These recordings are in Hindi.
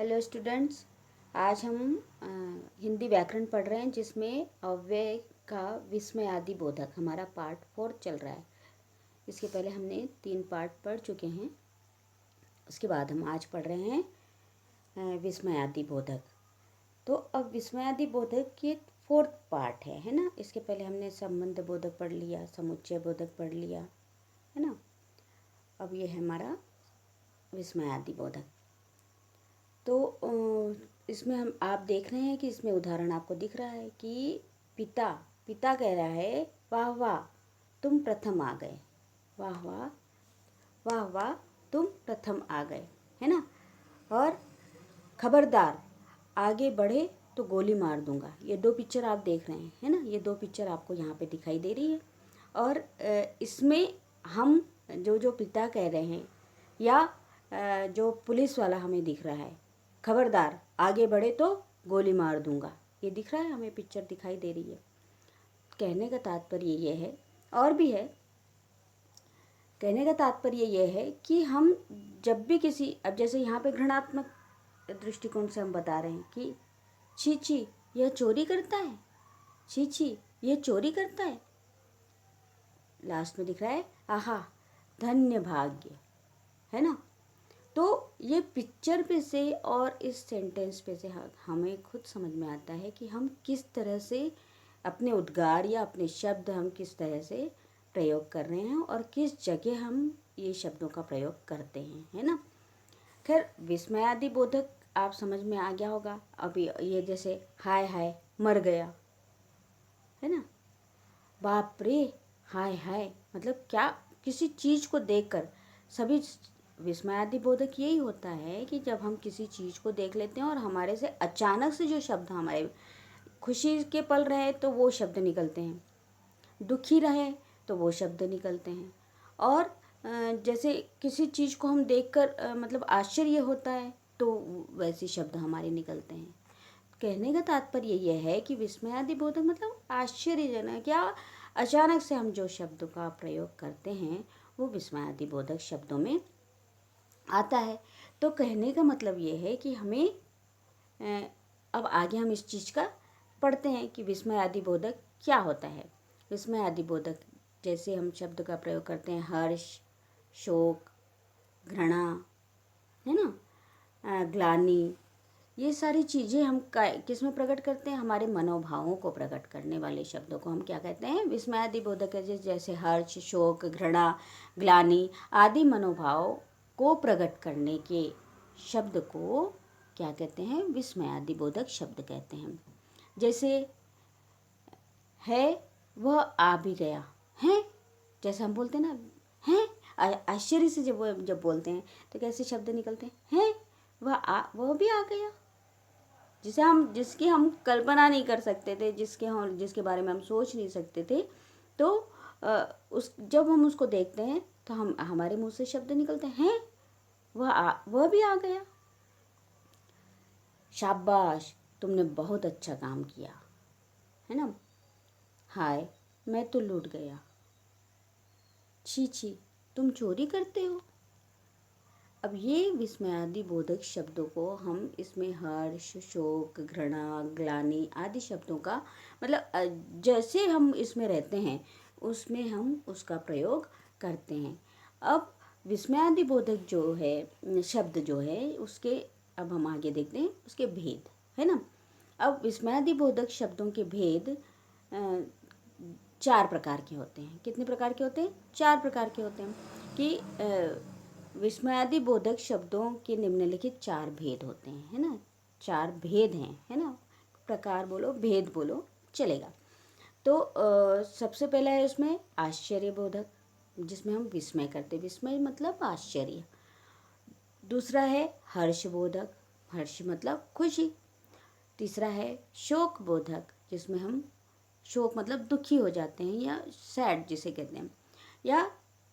Hello students. आज हम हिंदी व्याकरण पढ़ रहे हैं जिसमें अव्यय का विस्मयादि बोधक हमारा पार्ट 4 चल रहा है। इसके पहले हमने 3 पार्ट पढ़ चुके हैं। उसके बाद हम आज पढ़ रहे हैं विस्मयादि बोधक। तो अब विस्मयादि बोधक की 4th पार्ट है ना। इसके पहले हमने संबंध बोधक पढ़ लिया, समुच्चय बोधक पढ़ लिया, है ना। अब ये है हमारा विस्मयादि बोधक। तो इसमें हम आप देख रहे हैं कि इसमें उदाहरण आपको दिख रहा है कि पिता पिता कह रहा है वाह वाह तुम प्रथम आ गए, वाह वाह वाह वाह तुम प्रथम आ गए, है ना। और खबरदार आगे बढ़े तो गोली मार दूंगा। ये 2 पिक्चर आप देख रहे हैं, है ना। ये 2 पिक्चर आपको यहाँ पे दिखाई दे रही है। और इसमें हम जो पिता कह रहे हैं या जो पुलिस वाला हमें दिख रहा है, खबरदार आगे बढ़े तो गोली मार दूंगा, ये दिख रहा है हमें, पिक्चर दिखाई दे रही है। कहने का तात्पर्य ये है, और भी है। कहने का तात्पर्य ये है कि हम जब भी किसी, अब जैसे यहाँ पे घृणात्मक दृष्टिकोण से हम बता रहे हैं कि छी छी यह चोरी करता है, छी छी यह चोरी करता है। लास्ट में दिख रहा है आहा धन्य भाग्य, है ना। तो ये पिक्चर पे से और इस सेंटेंस पे से हमें खुद समझ में आता है कि हम किस तरह से अपने उद्गार या अपने शब्द हम किस तरह से प्रयोग कर रहे हैं और किस जगह हम ये शब्दों का प्रयोग करते हैं, है ना। खैर विस्मयादि बोधक आप समझ में आ गया होगा। अभी ये जैसे हाय हाय मर गया, है ना। बाप रे हाय हाय मतलब क्या, किसी चीज़ को देखकर सभी विस्मयादि बोधक यही होता है कि जब हम किसी चीज़ को देख लेते हैं और हमारे से अचानक से जो शब्द हमारे खुशी के पल रहे तो वो शब्द निकलते हैं, दुखी रहे तो वो शब्द निकलते हैं, और जैसे किसी चीज़ को हम देखकर मतलब आश्चर्य होता है तो वैसे शब्द हमारे निकलते हैं। कहने का तात्पर्य यह है कि विस्मयादि बोधक मतलब आश्चर्यजनक या अचानक से हम जो शब्द का प्रयोग करते हैं वो विस्मयादि बोधक शब्दों में आता है। तो कहने का मतलब ये है कि हमें अब आगे हम इस चीज़ का पढ़ते हैं कि विस्मयादि बोधक क्या होता है। विस्मयादि बोधक जैसे हम शब्द का प्रयोग करते हैं हर्ष, शोक, घृणा, है ना, ग्लानि, ये सारी चीज़ें हम किस में प्रकट करते हैं, हमारे मनोभावों को प्रकट करने वाले शब्दों को हम क्या कहते हैं, विस्मयादि बोधक है। जैसे हर्ष, शोक, घृणा, ग्लानि आदि मनोभाव को प्रकट करने के शब्द को क्या कहते हैं, विस्मयादि बोधक शब्द कहते हैं। जैसे है वह आ भी गया है, जैसे हम बोलते हैं ना हैं, आश्चर्य से जब बोलते हैं तो कैसे शब्द निकलते हैं वह भी आ गया, जिसकी हम कल्पना नहीं कर सकते थे, जिसके बारे में हम सोच नहीं सकते थे। तो जब हम उसको देखते हैं तो हमारे मुंह से शब्द निकलते हैं वह भी आ गया। शाबाश तुमने बहुत अच्छा काम किया, है ना। हाय मैं तो लूट गया, छी छी तुम चोरी करते हो। अब ये विस्मयादि बोधक शब्दों को हम इसमें हर्ष, शोक, घृणा, ग्लानि आदि शब्दों का मतलब जैसे हम इसमें रहते हैं उसमें हम उसका प्रयोग करते हैं। अब विस्मयादि बोधक जो है शब्द जो है उसके अब हम आगे देखते हैं उसके भेद, है ना। अब विस्मयादि बोधक शब्दों के भेद 4 प्रकार के होते हैं। कितने प्रकार के होते हैं? 4 प्रकार के होते हैं कि विस्मयादि बोधक शब्दों के निम्नलिखित 4 भेद होते हैं, है ना। 4 भेद हैं, है ना। प्रकार बोलो भेद बोलो चलेगा। तो सबसे पहला है उसमें आश्चर्य बोधक, जिसमें हम विस्मय करते, विस्मय मतलब आश्चर्य। दूसरा है हर्ष बोधक, हर्ष मतलब खुशी। तीसरा है शोक बोधक, जिसमें हम शोक मतलब दुखी हो जाते हैं या सैड जिसे कहते हैं, या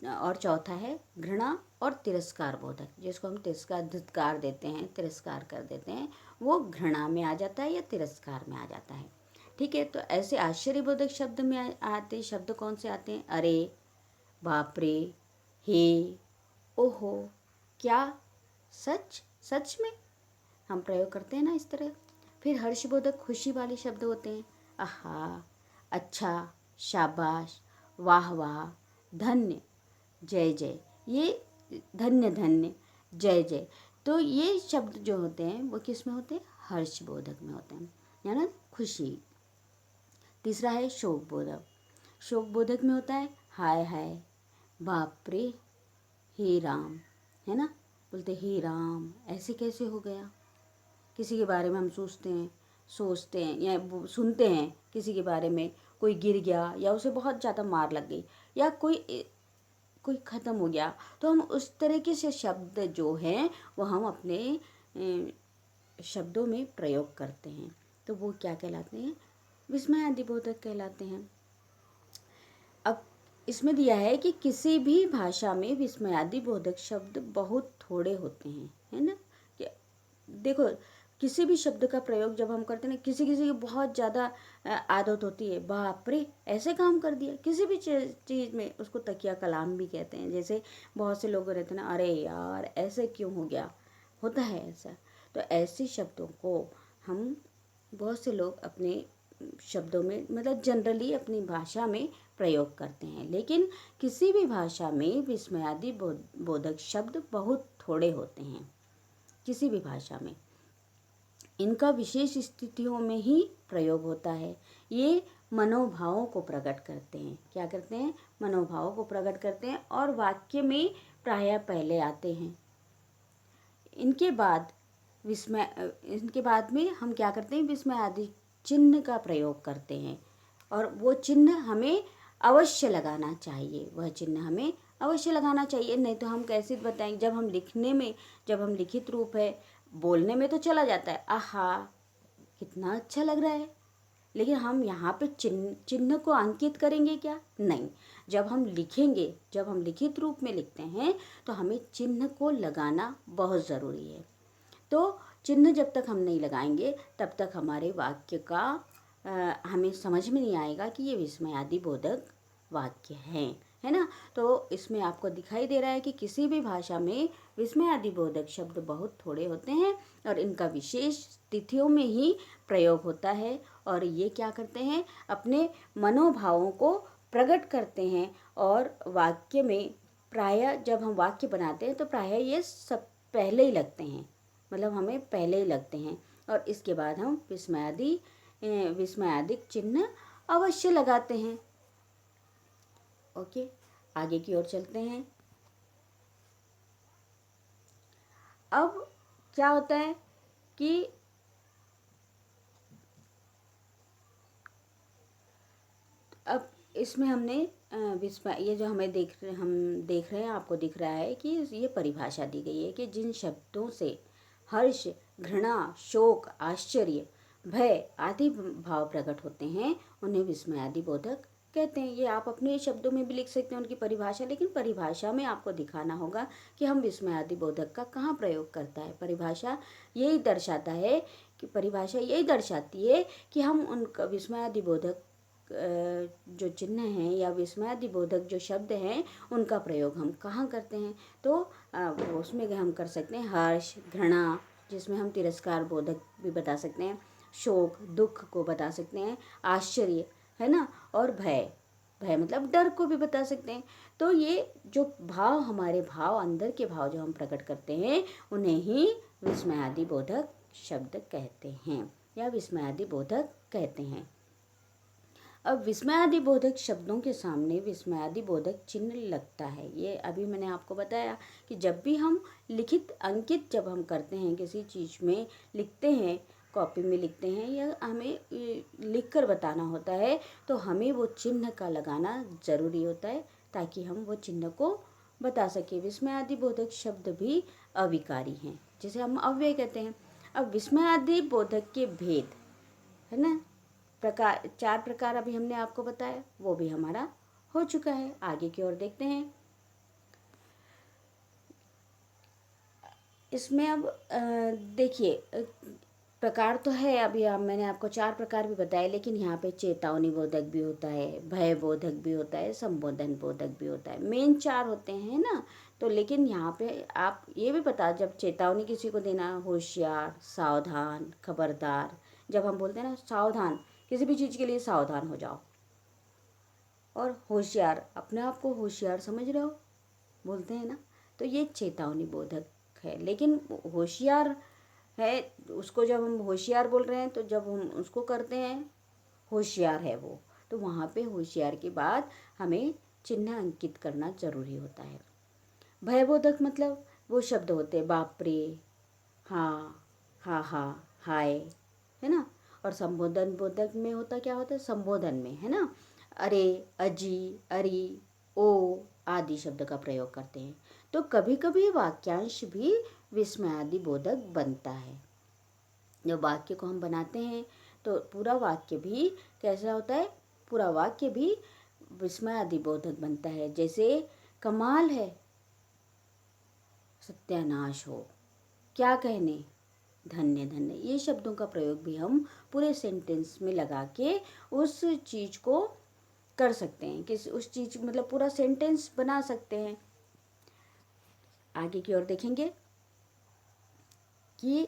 और चौथा है घृणा और तिरस्कार बोधक, जिसको हम धिक्कार देते हैं, तिरस्कार कर देते हैं, वो घृणा में आ जाता है या तिरस्कार में आ जाता है। ठीक है। तो ऐसे आश्चर्यबोधक शब्द में आते शब्द कौन से आते हैं? अरे, बाप रे, हे, ओहो, क्या, सच, सच में, हम प्रयोग करते हैं ना इस तरह। फिर हर्षबोधक खुशी वाले शब्द होते हैं, आहा, अच्छा, शाबाश, वाह वाह, धन्य, जय जय। ये धन्य धन्य, जय जय, तो ये शब्द जो होते हैं वो किस में होते हैं? हर्षबोधक में होते हैं, या ना खुशी। तीसरा है शोकबोधक। शोकबोधक में होता है हाय हाय, बाप रे, हे राम, है ना, बोलते हे राम ऐसे कैसे हो गया। किसी के बारे में हम सोचते हैं या सुनते हैं किसी के बारे में, कोई गिर गया या उसे बहुत ज़्यादा मार लग गई या कोई ख़त्म हो गया, तो हम उस तरीके से शब्द जो हैं वो हम अपने शब्दों में प्रयोग करते हैं, तो वो क्या कहलाते हैं? विस्मयादिबोधक कहलाते हैं। अब इसमें दिया है कि किसी भी भाषा में विस्मयादिबोधक शब्द बहुत थोड़े होते हैं, है ना। कि देखो, किसी भी शब्द का प्रयोग जब हम करते हैं ना, किसी किसी की बहुत ज़्यादा आदत होती है, बाप रे ऐसे काम कर दिया, किसी भी चीज़ में, उसको तकिया कलाम भी कहते हैं। जैसे बहुत से लोग रहते हैं ना, अरे यार ऐसे क्यों हो गया, होता है ऐसा। तो ऐसे शब्दों को हम, बहुत से लोग अपने शब्दों में, मतलब जनरली अपनी भाषा में प्रयोग करते हैं, लेकिन किसी भी भाषा में विस्मयादि बोधक शब्द बहुत थोड़े होते हैं। किसी भी भाषा में इनका विशेष स्थितियों में ही प्रयोग होता है। ये मनोभावों को प्रकट करते हैं। क्या करते हैं? मनोभावों को प्रकट करते हैं और वाक्य में प्रायः पहले आते हैं। इनके बाद में हम क्या करते हैं? विस्मय आदि चिन्ह का प्रयोग करते हैं, और वो चिन्ह हमें अवश्य लगाना चाहिए। वह चिन्ह हमें अवश्य लगाना चाहिए, नहीं तो हम कैसे बताएंगे? जब हम लिखने में, जब हम लिखित रूप है, बोलने में तो चला जाता है, आहा कितना अच्छा लग रहा है, लेकिन हम यहाँ पे चिन्ह को अंकित करेंगे क्या? नहीं। जब हम लिखेंगे, जब हम लिखित रूप में लिखते हैं, तो हमें चिन्ह को लगाना बहुत ज़रूरी है। तो चिन्ह जब तक हम नहीं लगाएंगे, तब तक हमारे वाक्य का हमें समझ में नहीं आएगा कि ये विस्मयादिबोधक वाक्य हैं, है ना। तो इसमें आपको दिखाई दे रहा है कि किसी भी भाषा में विस्मयादिबोधक शब्द बहुत थोड़े होते हैं और इनका विशेष तिथियों में ही प्रयोग होता है, और ये क्या करते हैं? अपने मनोभावों को प्रकट करते हैं। और वाक्य में प्रायः जब हम वाक्य बनाते हैं तो प्रायः ये सब पहले ही लगते हैं, मतलब हमें पहले ही लगते हैं, और इसके बाद हम विस्मयादिक चिन्ह अवश्य लगाते हैं। ओके, आगे की ओर चलते हैं। अब क्या होता है कि अब इसमें हमने ये जो हम देख रहे हैं, आपको दिख रहा है कि ये परिभाषा दी गई है कि जिन शब्दों से हर्ष, घृणा, शोक, आश्चर्य, भय आदि भाव प्रकट होते हैं, उन्हें विस्मयादिबोधक कहते हैं। ये आप अपने शब्दों में भी लिख सकते हैं उनकी परिभाषा, लेकिन परिभाषा में आपको दिखाना होगा कि हम विस्मयादिबोधक का कहाँ प्रयोग करता है। परिभाषा यही दर्शाती है कि हम उनका विस्मयादिबोधक जो चिन्ह हैं या विस्मयादिबोधक जो शब्द हैं, उनका प्रयोग हम कहाँ करते हैं। तो उसमें हम कर सकते हैं हर्ष, घृणा, जिसमें हम तिरस्कार बोधक भी बता सकते हैं, शोक, दुख को बता सकते हैं, आश्चर्य, है ना, और भय मतलब डर को भी बता सकते हैं। तो ये जो भाव, हमारे भाव, अंदर के भाव जो हम प्रकट करते हैं, उन्हें ही विस्मयादिबोधक शब्द कहते हैं या विस्मयादिबोधक कहते हैं। अब विस्मयादिबोधक शब्दों के सामने विस्मयादिबोधक चिन्ह लगता है। ये अभी मैंने आपको बताया कि जब भी हम लिखित अंकित जब हम करते हैं, किसी चीज़ में लिखते हैं, कॉपी में लिखते हैं या हमें लिख कर बताना होता है, तो हमें वो चिन्ह का लगाना ज़रूरी होता है ताकि हम वो चिन्ह को बता सकें। विस्मयादिबोधक शब्द भी अविकारी हैं, जिसे हम अव्यय कहते हैं। अब विस्मयादिबोधक के भेद, है ना, 4 प्रकार अभी हमने आपको बताया, वो भी हमारा हो चुका है। आगे की ओर देखते हैं। इसमें अब देखिए, प्रकार तो है, अभी मैंने आपको 4 प्रकार भी बताए, लेकिन यहाँ पे चेतावनी बोधक भी होता है, भय बोधक भी होता है, संबोधन बोधक भी होता है। मेन 4 होते हैं ना। तो लेकिन यहाँ पे आप ये भी बता, जब चेतावनी किसी को देना, होशियार, सावधान, खबरदार। जब हम बोलते हैं ना सावधान, किसी भी चीज़ के लिए सावधान हो जाओ। और होशियार, अपने आप को होशियार समझ रहे हो, बोलते हैं ना, तो ये चेतावनी बोधक है। लेकिन होशियार है, उसको जब हम होशियार बोल रहे हैं, तो जब हम उसको करते हैं होशियार है वो, तो वहाँ पे होशियार के बाद हमें चिन्ह अंकित करना जरूरी होता है। भयबोधक मतलब वो शब्द होते हैं, बाप रे, हाँ, हा हा, हाय, है ना। और संबोधन बोधक में होता, क्या होता है संबोधन में, है ना, अरे, अजी, अरी, ओ आदि शब्द का प्रयोग करते हैं। तो कभी कभी वाक्यांश भी विस्मयादि बोधक बनता है। जब वाक्य को हम बनाते हैं तो पूरा वाक्य भी कैसा होता है, पूरा वाक्य भी विस्मयादि बोधक बनता है। जैसे कमाल है, सत्यानाश हो, क्या कहने, धन्य धन्य। ये शब्दों का प्रयोग भी हम पूरे सेंटेंस में लगा के उस चीज को कर सकते हैं, किस उस चीज मतलब पूरा सेंटेंस बना सकते हैं। आगे की ओर देखेंगे कि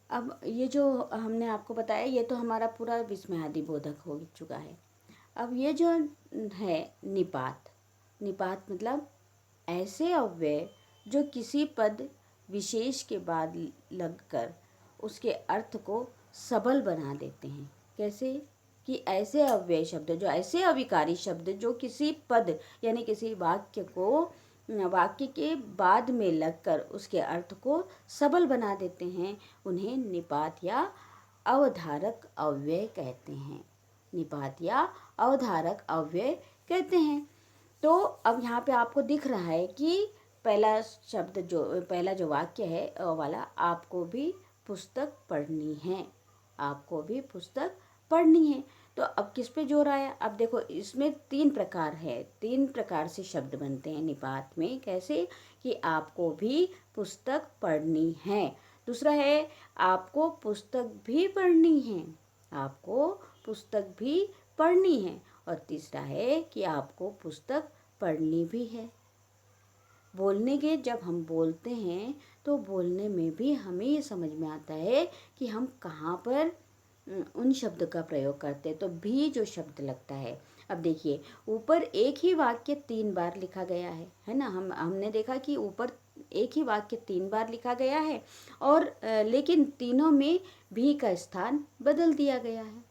अब ये जो हमने आपको बताया, ये तो हमारा पूरा विस्मयादि बोधक हो चुका है। अब ये जो है निपात, निपात मतलब ऐसे अव्यय जो किसी पद विशेष के बाद लगकर उसके अर्थ को सबल बना देते हैं। कैसे कि ऐसे अव्यय शब्द, जो ऐसे अविकारी शब्द जो किसी पद यानी किसी वाक्य के बाद में लगकर उसके अर्थ को सबल बना देते हैं, उन्हें निपात या अवधारक अव्यय कहते हैं। निपात या अवधारक अव्यय कहते हैं। तो अब यहाँ पे आपको दिख रहा है कि पहला जो वाक्य है वाला, आपको भी पुस्तक पढ़नी है, आपको भी पुस्तक पढ़नी है। तो अब किस पे जोर आया, अब देखो इसमें 3 प्रकार है, 3 प्रकार से शब्द बनते हैं निपात में। कैसे कि आपको भी पुस्तक पढ़नी है, दूसरा है आपको पुस्तक भी पढ़नी है, आपको पुस्तक भी पढ़नी है, और तीसरा है कि आपको पुस्तक पढ़नी भी है। बोलने के जब हम बोलते हैं तो बोलने में भी हमें ये समझ में आता है कि हम कहाँ पर उन शब्द का प्रयोग करते हैं। तो भी जो शब्द लगता है, अब देखिए ऊपर एक ही वाक्य 3 बार लिखा गया है ना। हमने देखा कि ऊपर एक ही वाक्य 3 बार लिखा गया है, और लेकिन तीनों में भी का स्थान बदल दिया गया है।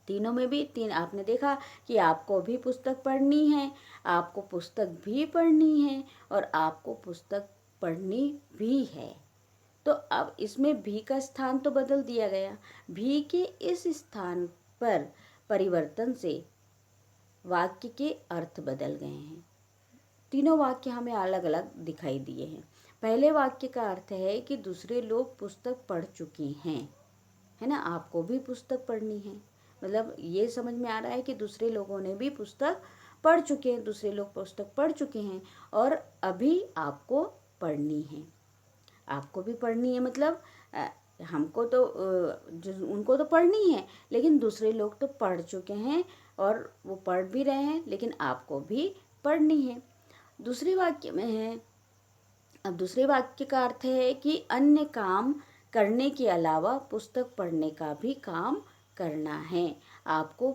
तीनों में भी 3, आपने देखा कि आपको भी पुस्तक पढ़नी है, आपको पुस्तक भी पढ़नी है, और आपको पुस्तक पढ़नी भी है। तो अब इसमें भी का स्थान तो बदल दिया गया, भी के इस स्थान पर परिवर्तन से वाक्य के अर्थ बदल गए हैं। तीनों वाक्य हमें अलग अलग दिखाई दिए हैं। पहले वाक्य का अर्थ है कि दूसरे लोग पुस्तक पढ़ चुके हैं, है ना, आपको भी पुस्तक पढ़नी है। मतलब ये समझ में आ रहा है कि दूसरे लोगों ने भी पुस्तक पढ़ चुके हैं, दूसरे लोग पुस्तक पढ़ चुके हैं और अभी आपको पढ़नी है। आपको भी पढ़नी है मतलब हमको तो उनको तो पढ़नी है, लेकिन दूसरे लोग तो पढ़ चुके हैं और वो पढ़ भी रहे हैं, लेकिन आपको भी पढ़नी है। दूसरे वाक्य में है, अब दूसरे वाक्य का अर्थ है कि अन्य काम करने के अलावा पुस्तक पढ़ने का भी काम करना है। आपको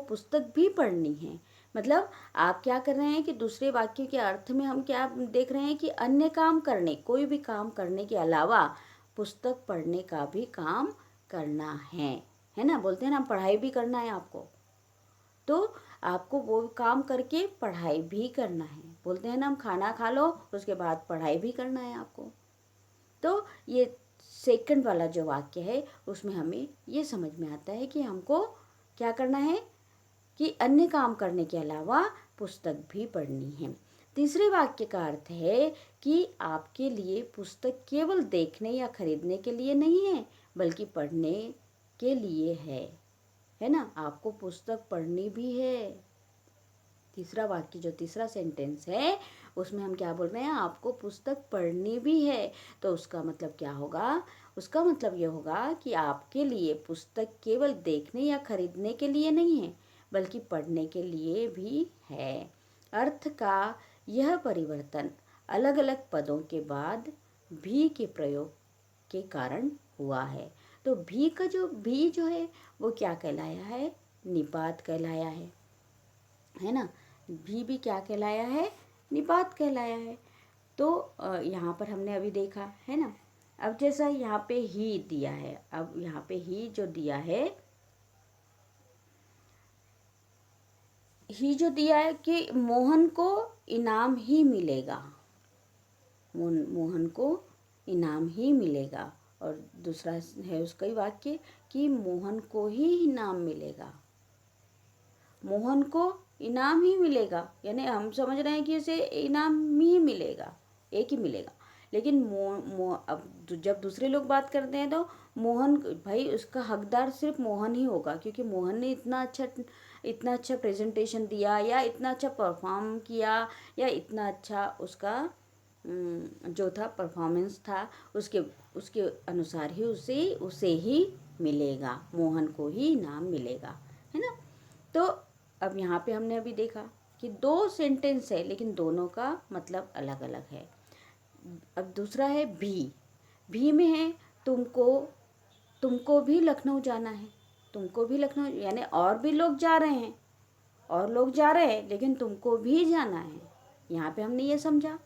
पुस्तक भी पढ़नी है। मतलब आप क्या कर रहे हैं कि दूसरे वाक्य के अर्थ में हम क्या देख रहे हैं कि अन्य काम करने, कोई भी काम करने के अलावा पुस्तक पढ़ने का भी काम करना है ना। बोलते हैं ना पढ़ाई भी करना है आपको, तो आपको वो काम करके पढ़ाई भी करना है। बोलते हैं ना हम खाना खा लो उसके बाद पढ़ाई भी करना है आपको। तो ये सेकंड वाला जो वाक्य है उसमें हमें ये समझ में आता है कि हमको क्या करना है कि अन्य काम करने के अलावा पुस्तक भी पढ़नी है। तीसरे वाक्य का अर्थ है कि आपके लिए पुस्तक केवल देखने या खरीदने के लिए नहीं है, बल्कि पढ़ने के लिए है ना। आपको पुस्तक पढ़नी भी है। तीसरा वाक्य जो तीसरा सेंटेंस है उसमें हम क्या बोल रहे हैं, आपको पुस्तक पढ़नी भी है। तो उसका मतलब क्या होगा, उसका मतलब ये होगा कि आपके लिए पुस्तक केवल देखने या खरीदने के लिए नहीं है, बल्कि पढ़ने के लिए भी है। अर्थ का यह परिवर्तन अलग अलग पदों के बाद भी के प्रयोग के कारण हुआ है। तो भी जो है वो क्या कहलाया है, निपात कहलाया है ना। भी क्या कहलाया है, निपात कहलाया है। तो यहाँ पर हमने अभी देखा है ना। अब जैसा यहाँ पे ही दिया है, अब यहाँ पे ही जो दिया है, ही जो दिया है कि मोहन को इनाम ही मिलेगा, मोहन को इनाम ही मिलेगा। और दूसरा है उसका ही वाक्य कि मोहन को ही इनाम मिलेगा, मोहन को इनाम ही मिलेगा, यानी हम समझ रहे हैं कि इसे इनाम ही मिलेगा, एक ही मिलेगा। लेकिन अब जब दूसरे लोग बात करते हैं तो मोहन, भाई उसका हकदार सिर्फ मोहन ही होगा, क्योंकि मोहन ने इतना अच्छा प्रेजेंटेशन दिया, या इतना अच्छा परफॉर्म किया, या इतना अच्छा उसका जो था परफॉर्मेंस था, उसके उसके अनुसार ही उसे ही मिलेगा, मोहन को ही इनाम मिलेगा, है ना। तो अब यहाँ पे हमने अभी देखा कि दो सेंटेंस है, लेकिन दोनों का मतलब अलग अलग है। अब दूसरा है भी में है तुमको भी लखनऊ जाना है, तुमको भी लखनऊ, यानी और भी लोग जा रहे हैं, और लोग जा रहे हैं, लेकिन तुमको भी जाना है। यहाँ पे हमने ये समझा।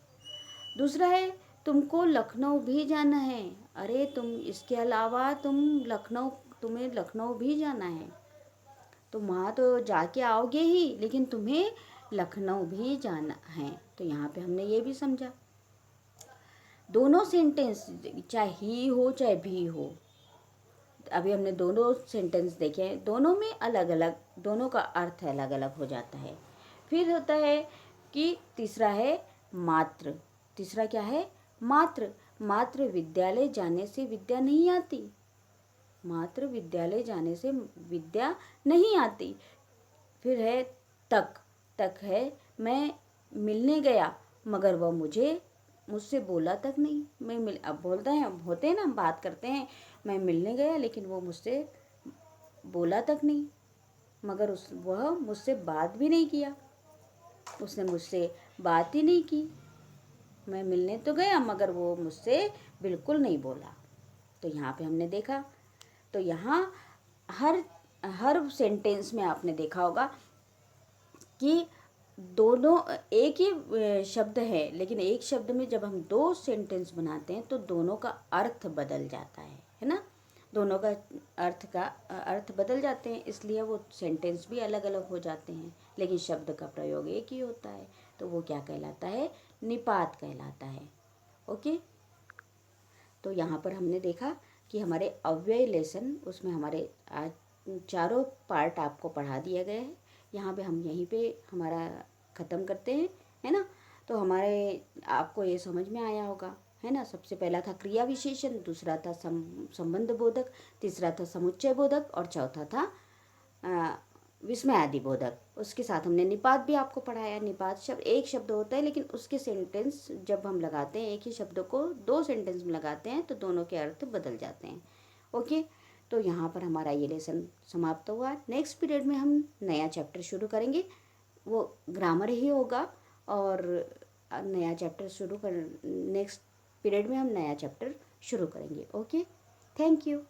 दूसरा है तुमको लखनऊ भी जाना है, अरे तुम इसके अलावा तुम्हें लखनऊ भी जाना है, तुम वहाँ तो जाके आओगे ही, लेकिन तुम्हें लखनऊ भी जाना है। तो यहाँ पे हमने ये भी समझा, दोनों सेंटेंस चाहे ही हो चाहे भी हो, अभी हमने दोनों सेंटेंस देखे हैं, दोनों में अलग अलग, दोनों का अर्थ अलग अलग हो जाता है। फिर होता है कि तीसरा है मात्र। तीसरा क्या है, मात्र विद्यालय जाने से विद्या नहीं आती, मात्र विद्यालय जाने से विद्या नहीं आती। फिर है तक है मैं मिलने गया, मगर वह मुझसे बोला तक नहीं। अब बोलते हैं, होते हैं ना, हम बात करते हैं, मैं मिलने गया लेकिन वो मुझसे बोला तक नहीं, मगर वह मुझसे बात भी नहीं किया, उसने मुझसे बात ही नहीं की। मैं मिलने तो गया मगर वो मुझसे बिल्कुल नहीं बोला। तो यहाँ पे हमने देखा, तो यहाँ हर सेंटेंस में आपने देखा होगा कि दोनों एक ही शब्द है, लेकिन एक शब्द में जब हम दो सेंटेंस बनाते हैं तो दोनों का अर्थ बदल जाता है ना। दोनों का अर्थ बदल जाते हैं, इसलिए वो सेंटेंस भी अलग अलग हो जाते हैं, लेकिन शब्द का प्रयोग एक ही होता है। तो वो क्या कहलाता है, निपात कहलाता है। ओके, तो यहाँ पर हमने देखा कि हमारे अव्यय लेसन, उसमें हमारे आज चारों पार्ट आपको पढ़ा दिया गया है। यहाँ पे हम यहीं पे हमारा ख़त्म करते हैं, है ना। तो हमारे आपको ये समझ में आया होगा, है ना। सबसे पहला था क्रिया विशेषण, दूसरा था संबंध बोधक, तीसरा था समुच्चय बोधक, और चौथा था विस्मय आदि बोधक। उसके साथ हमने निपात भी आपको पढ़ाया। निपात शब्द एक शब्द होता है, लेकिन उसके सेंटेंस जब हम लगाते हैं, एक ही शब्द को दो सेंटेंस में लगाते हैं तो दोनों के अर्थ बदल जाते हैं। ओके, तो यहाँ पर हमारा ये लेसन समाप्त हुआ। नेक्स्ट पीरियड में हम नया चैप्टर शुरू करेंगे, वो ग्रामर ही होगा, और नया चैप्टर नेक्स्ट पीरियड में हम नया चैप्टर शुरू करेंगे। Okay, thank you.